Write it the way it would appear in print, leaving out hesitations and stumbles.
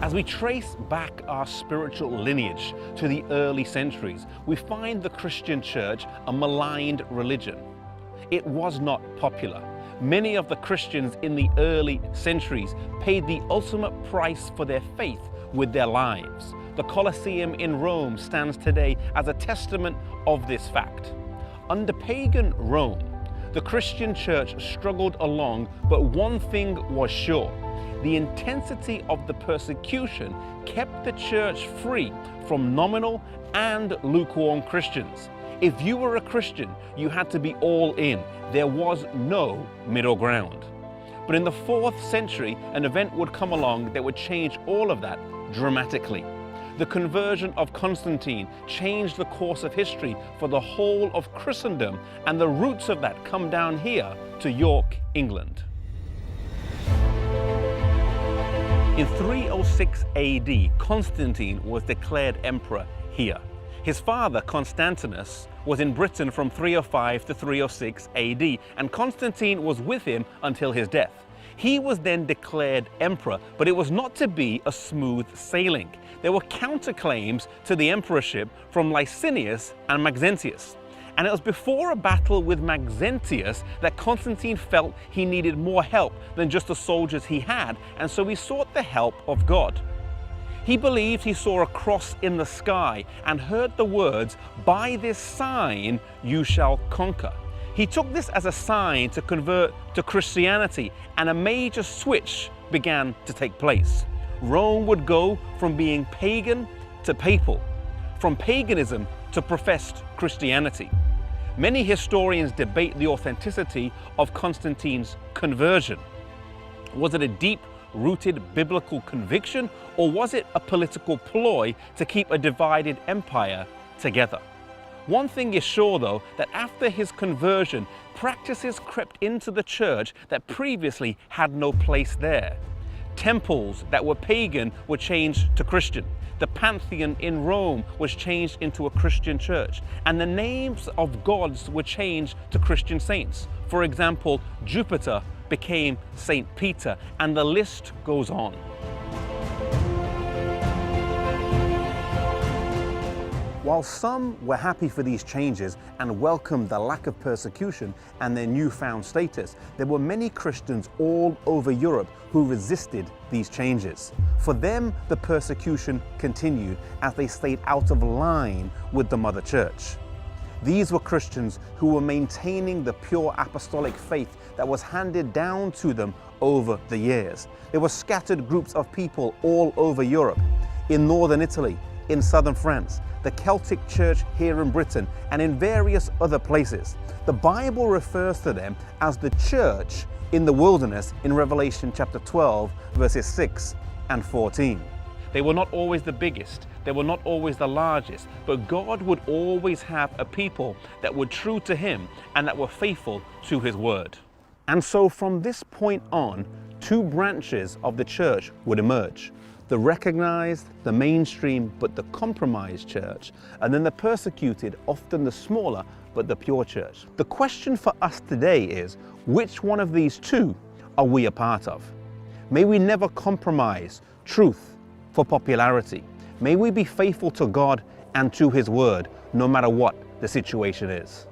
As we trace back our spiritual lineage to the early centuries, we find the Christian church a maligned religion. It was not popular. Many of the Christians in the early centuries paid the ultimate price for their faith with their lives. The Colosseum in Rome stands today as a testament of this fact. Under pagan Rome, the Christian church struggled along, but one thing was sure. The intensity of the persecution kept the church free from nominal and lukewarm Christians. If you were a Christian, you had to be all in. There was no middle ground. But in the 4th century, an event would come along that would change all of that dramatically. The conversion of Konstantin changed the course of history for the whole of Christendom, and the roots of that come down here to York, England. In 306 AD, Konstantin was declared emperor here. His father, Konstantinus, was in Britain from 305 to 306 AD, and Konstantin was with him until his death. He was then declared emperor, but it was not to be a smooth sailing. There were counterclaims to the emperorship from Licinius and Maxentius. And it was before a battle with Maxentius that Konstantin felt he needed more help than just the soldiers he had, and so he sought the help of God. He believed he saw a cross in the sky and heard the words, "By this sign you shall conquer." He took this as a sign to convert to Christianity, and a major switch began to take place. Rome would go from being pagan to papal, from paganism to professed Christianity. Many historians debate the authenticity of Konstantin's conversion. Was it a deep-rooted biblical conviction, or was it a political ploy to keep a divided empire together? One thing is sure though, that after his conversion, practices crept into the church that previously had no place there. Temples that were pagan were changed to Christian. The Pantheon in Rome was changed into a Christian church, and the names of gods were changed to Christian saints. For example, Jupiter became Saint Peter, and the list goes on. While some were happy for these changes and welcomed the lack of persecution and their newfound status, there were many Christians all over Europe who resisted these changes. For them, the persecution continued as they stayed out of line with the Mother Church. These were Christians who were maintaining the pure apostolic faith that was handed down to them over the years. There were scattered groups of people all over Europe, in northern Italy, in southern France, the Celtic Church here in Britain, and in various other places. The Bible refers to them as the church in the wilderness in Revelation chapter 12, verses 6 and 14. They were not always the biggest, they were not always the largest, but God would always have a people that were true to Him and that were faithful to His word. And so from this point on, two branches of the church would emerge. The recognized, the mainstream, but the compromised church, and then the persecuted, often the smaller, but the pure church. The question for us today is, which one of these two are we a part of? May we never compromise truth for popularity. May we be faithful to God and to His word, no matter what the situation is.